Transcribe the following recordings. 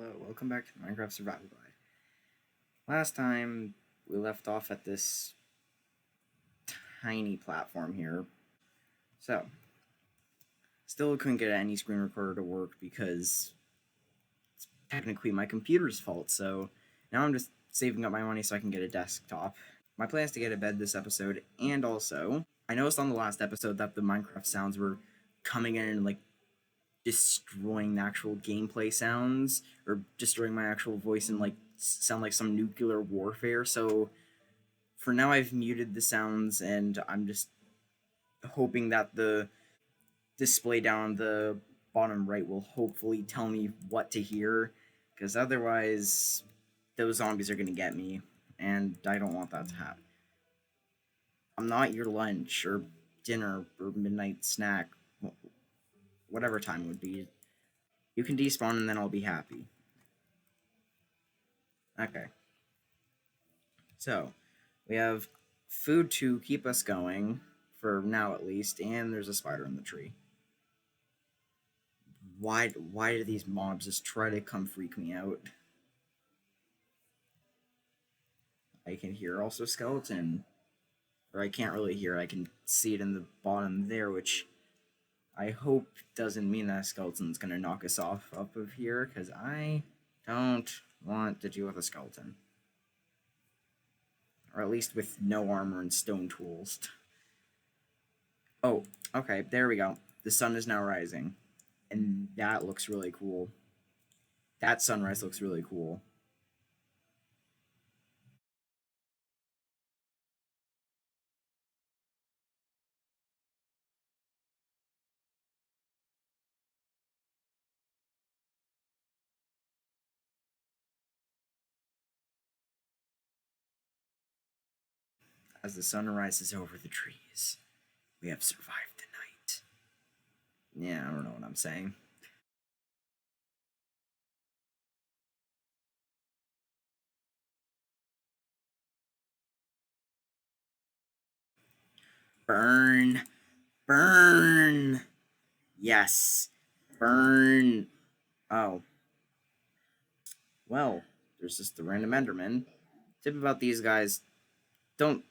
Hello, welcome back to Minecraft Survival Guide. Last time, we left off at this tiny platform here. So, still couldn't get any screen recorder to work because it's technically my computer's fault, so now I'm just saving up my money so I can get a desktop. My plan is to get a bed this episode, and also, I noticed on the last episode that the Minecraft sounds were coming in and, destroying the actual gameplay sounds or destroying my actual voice and sound like some nuclear warfare. So for now I've muted the sounds and I'm just hoping that the display down the bottom right will hopefully tell me what to hear, because otherwise those zombies are going to get me and I don't want that to happen. I'm not your lunch or dinner or midnight snack, whatever time it would be. You can despawn and then I'll be happy. Okay. So, we have food to keep us going, for now at least, and there's a spider in the tree. Why do these mobs just try to come freak me out? I can hear also skeleton. Or I can't really hear, I can see it in the bottom there, which I hope doesn't mean that a skeleton's gonna knock us off up of here, because I don't want to deal with a skeleton. Or at least with no armor and stone tools. Oh, okay, there we go. The sun is now rising. And that looks really cool. That sunrise looks really cool. As the sun rises over the trees, we have survived the night. Yeah, I don't know what I'm saying. Burn! Burn! Yes! Burn! Oh. Well, there's just the random Enderman. Tip about these guys, don't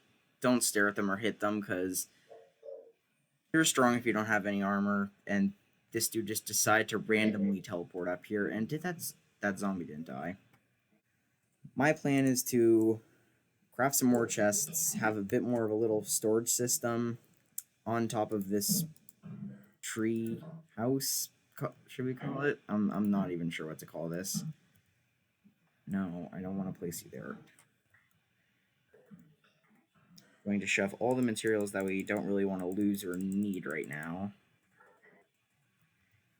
stare at them or hit them, because you're strong if you don't have any armor, and this dude just decided to randomly teleport up here, and that zombie didn't die. My plan is to craft some more chests, have a bit more of a little storage system on top of this tree house, should we call it? I'm not even sure what to call this. No, I don't want to place you there. Going to shove all the materials that we don't really want to lose or need right now.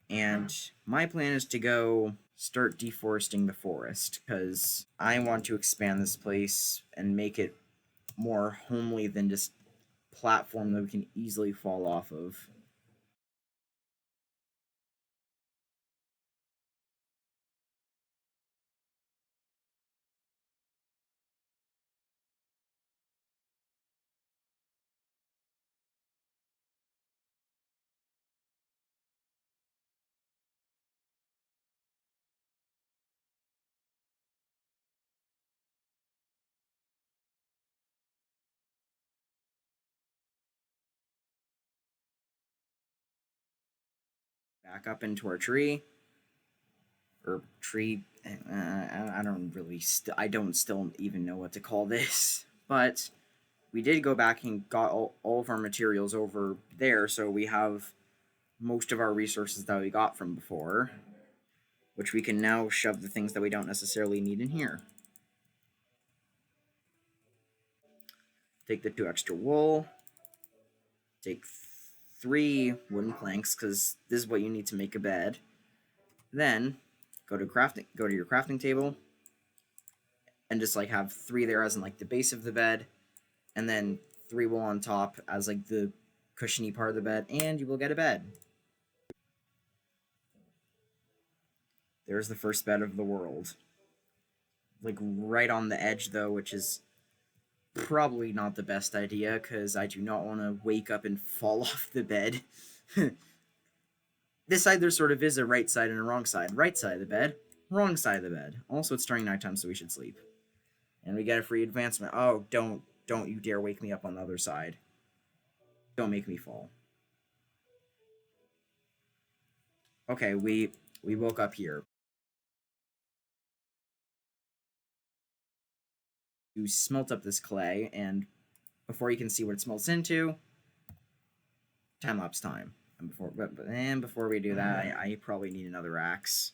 And my plan is to go start deforesting the forest, because I want to expand this place and make it more homely than just platform that we can easily fall off of. Back up into our tree. Or tree. I don't really. I don't still even know what to call this. But we did go back and got all of our materials over there, so we have most of our resources that we got from before, which we can now shove the things that we don't necessarily need in here. Take the 2 extra wool. Take 3 wooden planks, because this is what you need to make a bed. Then go to your crafting table, and just have 3 there as in the base of the bed, and then 3 wool on top as the cushiony part of the bed, and you will get a bed. There's the first bed of the world. Right on the edge though, which is probably not the best idea, because I do not want to wake up and fall off the bed. This side there sort of is a right side and a wrong side. Right side of the bed, Wrong side of the bed. Also, it's starting nighttime, so we should sleep. And we get a free advancement. Oh, don't you dare wake me up on the other side. Don't make me fall. Okay, we woke up here. You smelt up this clay, and before you can see what it smelts into, time lapse time. And before we do that, I probably need another axe.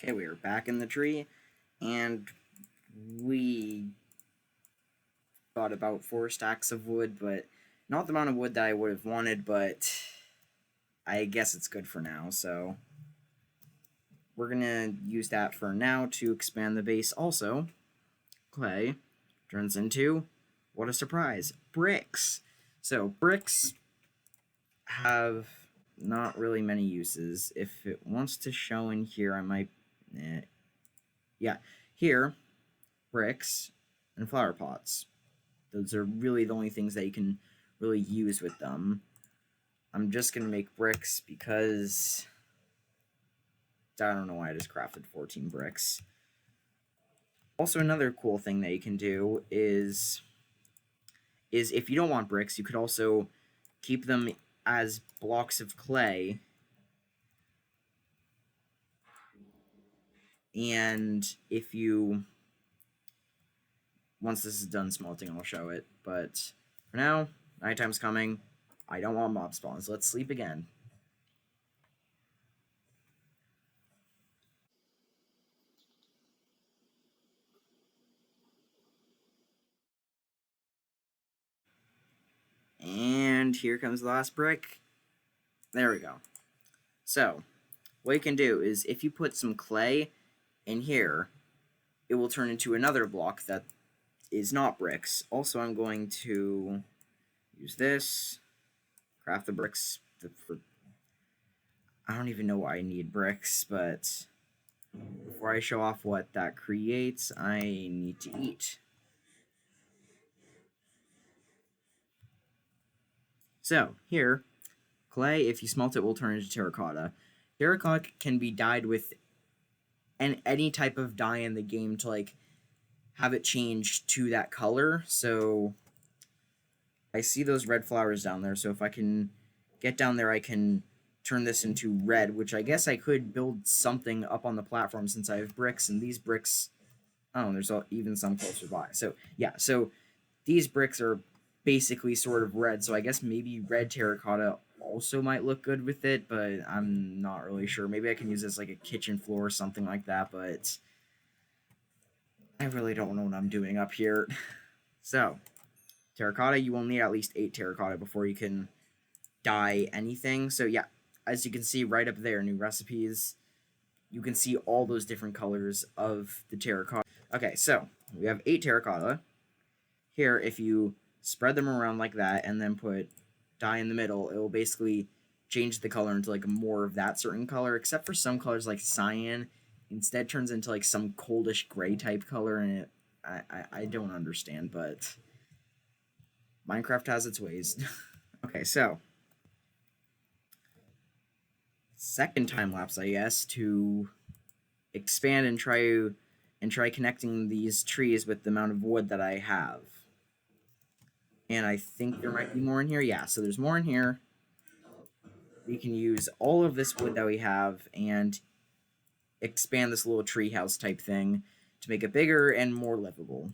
Okay, we are back in the tree, and we got about 4 stacks of wood, but not the amount of wood that I would have wanted, but I guess it's good for now, so we're gonna use that for now to expand the base. Also, clay turns into, what a surprise, bricks. So bricks have not really many uses. If it wants to show in here, I might, yeah, here, bricks and flower pots. Those are really the only things that you can really use with them. I'm just gonna make bricks because I don't know why I just crafted 14 bricks. Also, another cool thing that you can do is if you don't want bricks, you could also keep them as blocks of clay. And if you, once this is done smelting, I'll show it. But for now, nighttime's coming. I don't want mob spawns. Let's sleep again. And here comes the last brick. There we go. So, what you can do is if you put some clay in here, it will turn into another block that is not bricks. Also, I'm going to use this, craft the bricks. I don't even know why I need bricks, but before I show off what that creates, I need to eat. So, here, clay, if you smelt it, will turn into terracotta. Terracotta can be dyed with any type of dye in the game to, like, have it change to that color. So, I see those red flowers down there, so if I can get down there, I can turn this into red, which I guess I could build something up on the platform since I have bricks, and these bricks, oh, there's even some closer by. So, yeah, so these bricks are basically sort of red, so I guess maybe red terracotta also might look good with it, but I'm not really sure. Maybe I can use this like a kitchen floor or something like that, but I really don't know what I'm doing up here. So, terracotta, you will need at least 8 terracotta before you can dye anything. So yeah, as you can see right up there, new recipes, you can see all those different colors of the terracotta. Okay, so we have 8 terracotta. Here, if you spread them around like that and then put dye in the middle, it will basically change the color into like more of that certain color, except for some colors like cyan instead turns into like some coldish gray type color, and I don't understand, but Minecraft has its ways. Okay, so second time lapse, I guess, to expand and try connecting these trees with the amount of wood that I have. And I think there might be more in here. Yeah, so there's more in here. We can use all of this wood that we have and expand this little treehouse type thing to make it bigger and more livable.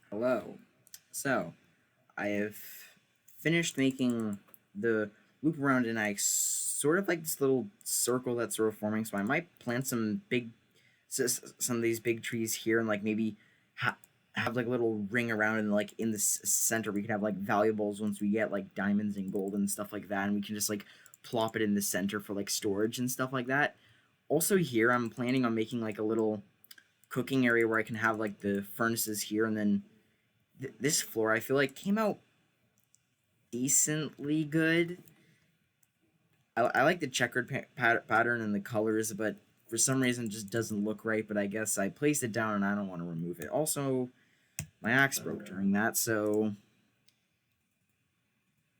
Hello. So, I have finished making the loop around, and I sort of like this little circle that's sort of forming. So I might plant some of these big trees here, and like maybe have like a little ring around, and like in the center we could have like valuables once we get like diamonds and gold and stuff like that, and we can just like plop it in the center for like storage and stuff like that. Also here I'm planning on making like a little cooking area where I can have like the furnaces here, and then this floor I feel like came out decently good. I like the checkered pattern and the colors, but for some reason it just doesn't look right. But I guess I placed it down and I don't want to remove it. Also, my axe broke during that, so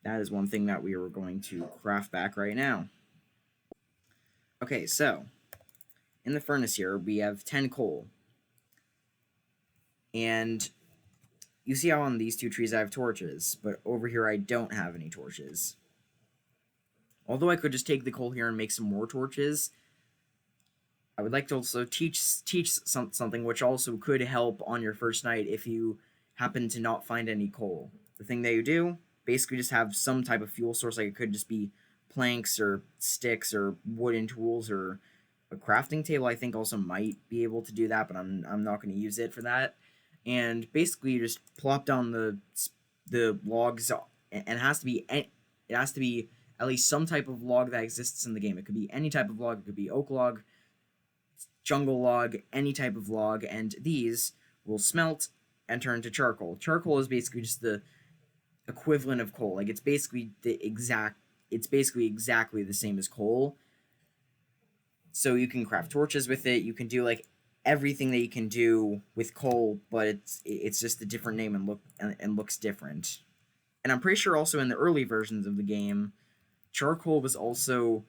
that is one thing that we are going to craft back right now. Okay, so in the furnace here we have 10 coal, and you see how on these two trees I have torches, but over here I don't have any torches. Although I could just take the coal here and make some more torches, I would like to also teach something which also could help on your first night if you happen to not find any coal. The thing that you do, basically just have some type of fuel source, like it could just be planks or sticks or wooden tools, or a crafting table I think also might be able to do that, but I'm not going to use it for that. And basically you just plop down the logs, and it has to be at least some type of log that exists in the game. It could be any type of log. It could be oak log, jungle log, any type of log, and these will smelt and turn to charcoal. Charcoal is basically just the equivalent of coal. Like it's basically exactly the same as coal. So you can craft torches with it. You can do like everything that you can do with coal, but it's just a different name and looks different. And I'm pretty sure also in the early versions of the game, charcoal also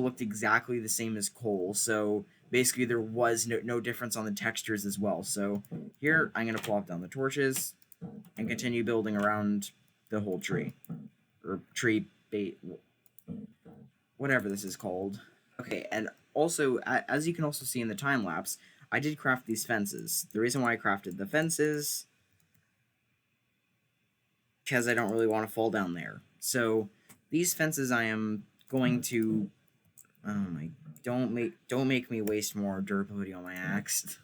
looked exactly the same as coal, so basically there was no difference on the textures as well. So here I'm going to plop down the torches and continue building around the whole tree, or tree bait, whatever this is called. Okay, and also, as you can also see in the time lapse, I did craft these fences. The reason why I crafted the fences, because I don't really want to fall down there. So these fences I am going to, oh my, don't make me waste more durability on my axe.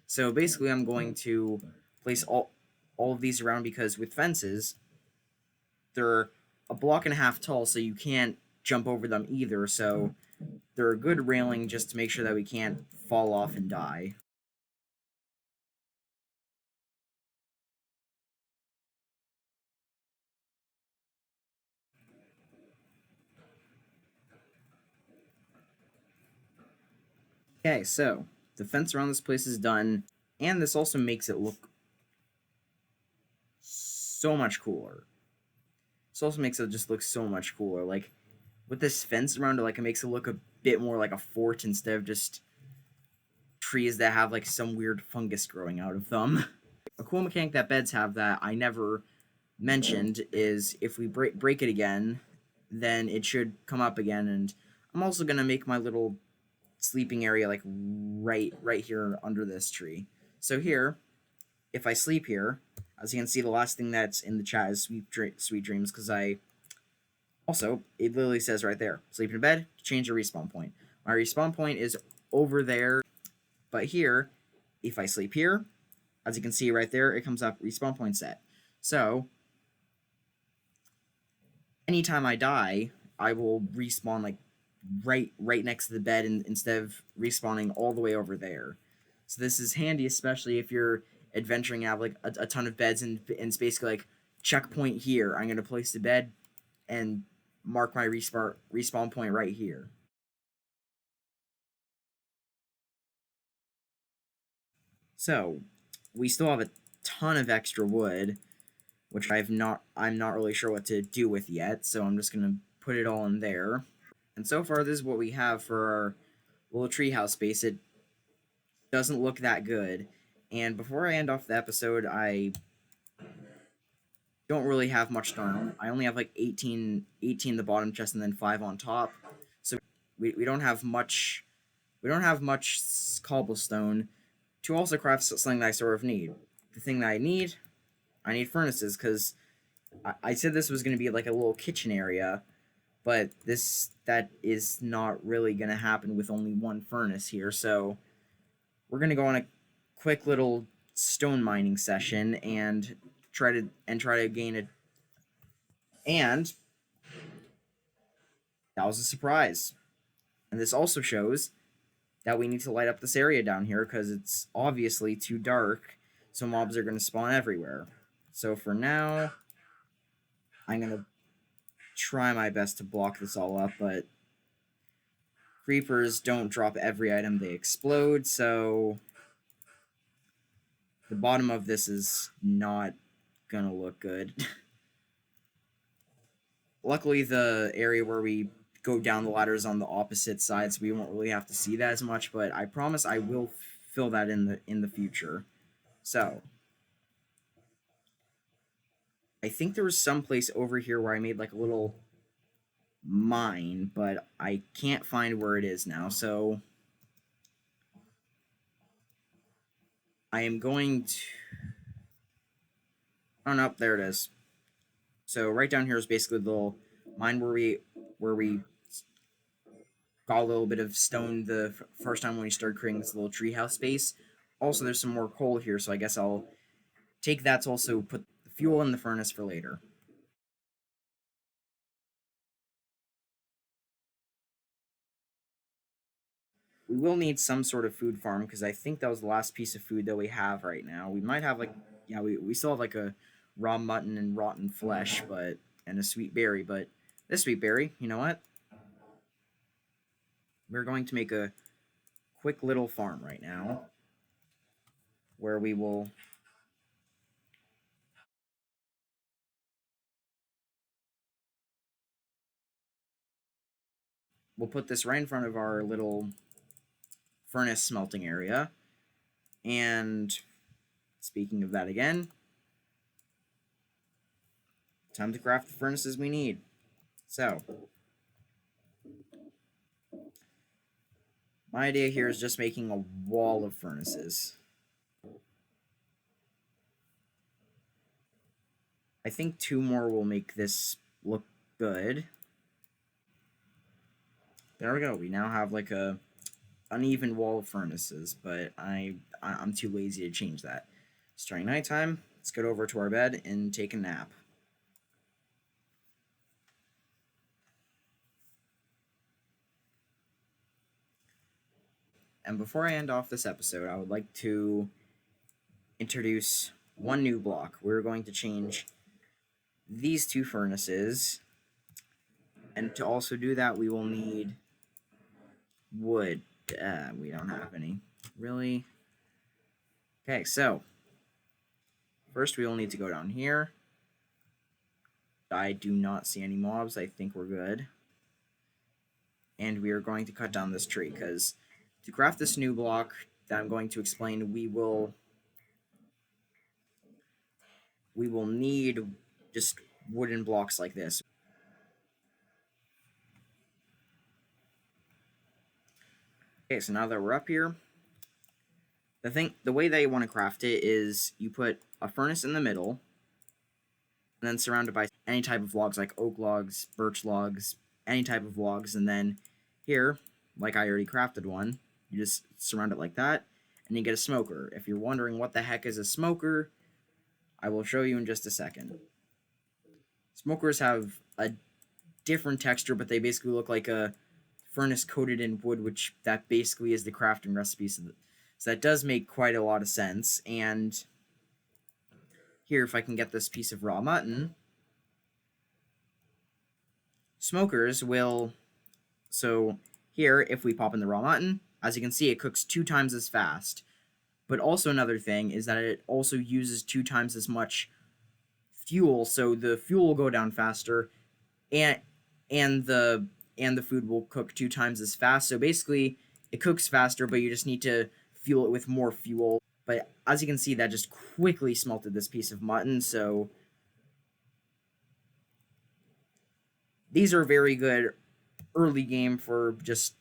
So basically I'm going to place all of these around, because with fences, they're a block and a half tall, so you can't jump over them either, so they're a good railing just to make sure that we can't fall off and die. Okay, so the fence around this place is done, and this also makes it look so much cooler. This also makes it just look so much cooler. Like, with this fence around it, like, it makes it look a bit more like a fort instead of just trees that have, like, some weird fungus growing out of them. A cool mechanic that beds have that I never mentioned is if we break it again, then it should come up again, and I'm also going to make my little sleeping area like right here under this tree. So here, if I sleep here, as you can see, the last thing that's in the chat is sweet dreams, because I also, it literally says right there, sleep in bed, change your respawn point. My respawn point is over there, but here, if I sleep here, as you can see right there, it comes up respawn point set. So anytime I die, I will respawn like right next to the bed, instead of respawning all the way over there. So this is handy, especially if you're adventuring and have like a ton of beds, and it's basically like checkpoint here. I'm gonna place the bed and mark my respawn point right here. So we still have a ton of extra wood, which I'm not really sure what to do with yet. So I'm just gonna put it all in there. And so far, this is what we have for our little treehouse space. It doesn't look that good. And before I end off the episode, I don't really have much stone. I only have like 18 in the bottom chest and then 5 on top. So we don't have much. We don't have much cobblestone to also craft something that I sort of need. The thing that I need furnaces, because I said this was going to be like a little kitchen area, but that is not really going to happen with only one furnace here. So we're going to go on a quick little stone mining session and try to gain it. And that was a surprise. And this also shows that we need to light up this area down here because it's obviously too dark, so mobs are going to spawn everywhere. So for now, I'm going to try my best to block this all up, but creepers don't drop every item they explode, so the bottom of this is not gonna look good. Luckily, the area where we go down the ladder is on the opposite side, so we won't really have to see that as much, but I promise I will fill that in the future. So I think there was some place over here where I made like a little mine, but I can't find where it is now, so I am going to... Oh, no, there it is. So right down here is basically the little mine where we got a little bit of stone the first time when we started creating this little treehouse space. Also, there's some more coal here, so I guess I'll take that to also put the fuel in the furnace for later. We will need some sort of food farm because I think that was the last piece of food that we have right now. We might have like, yeah, we still have like a raw mutton and rotten flesh, but and a sweet berry, but this sweet berry, you know what? We're going to make a quick little farm right now where we'll put this right in front of our little furnace smelting area. And speaking of that again, time to craft the furnaces we need. So, my idea here is just making a wall of furnaces. I think 2 more will make this look good. There we go. We now have like a uneven wall of furnaces, but I'm too lazy to change that. Starting nighttime, let's get over to our bed and take a nap. And before I end off this episode, I would like to introduce one new block. We're going to change these 2 furnaces, and to also do that, we will need wood. We don't have any. Really? Okay, so first we will need to go down here. I do not see any mobs. I think we're good. And we are going to cut down this tree, because to craft this new block that I'm going to explain, we will need just wooden blocks like this. Okay, so now that we're up here, the way that you want to craft it is you put a furnace in the middle, and then surrounded by any type of logs, like oak logs, birch logs, any type of logs, and then here, like I already crafted one, you just surround it like that, and you get a smoker. If you're wondering what the heck is a smoker, I will show you in just a second. Smokers have a different texture, but they basically look like a furnace coated in wood, which that basically is the crafting recipe. So that does make quite a lot of sense. And here, if I can get this piece of raw mutton, smokers will... So here, if we pop in the raw mutton, as you can see, it cooks 2 times as fast. But also another thing is that it also uses 2 times as much fuel, so the fuel will go down faster, and the food will cook 2 times as fast. So basically, it cooks faster, but you just need to fuel it with more fuel. But as you can see, that just quickly smelted this piece of mutton, so these are very good early game for just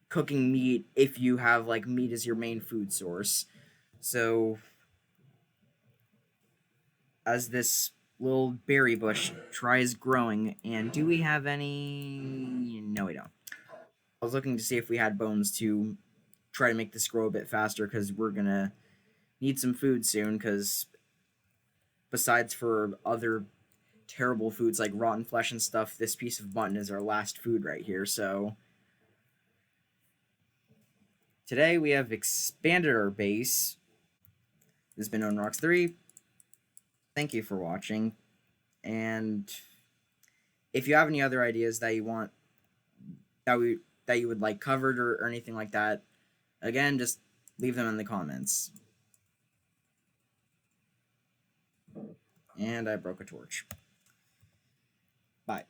cooking meat if you have like meat as your main food source. So as this little berry bush tries growing. And do we have any? No, we don't. I was looking to see if we had bones to try to make this grow a bit faster, because we're gonna need some food soon, because besides for other terrible foods like rotten flesh and stuff, this piece of mutton is our last food right here. So today we have expanded our base. This has been Rocks 3. Thank you for watching, and if you have any other ideas that you want that you would like covered, or anything like that, again, just leave them in the comments. And I broke a torch. Bye.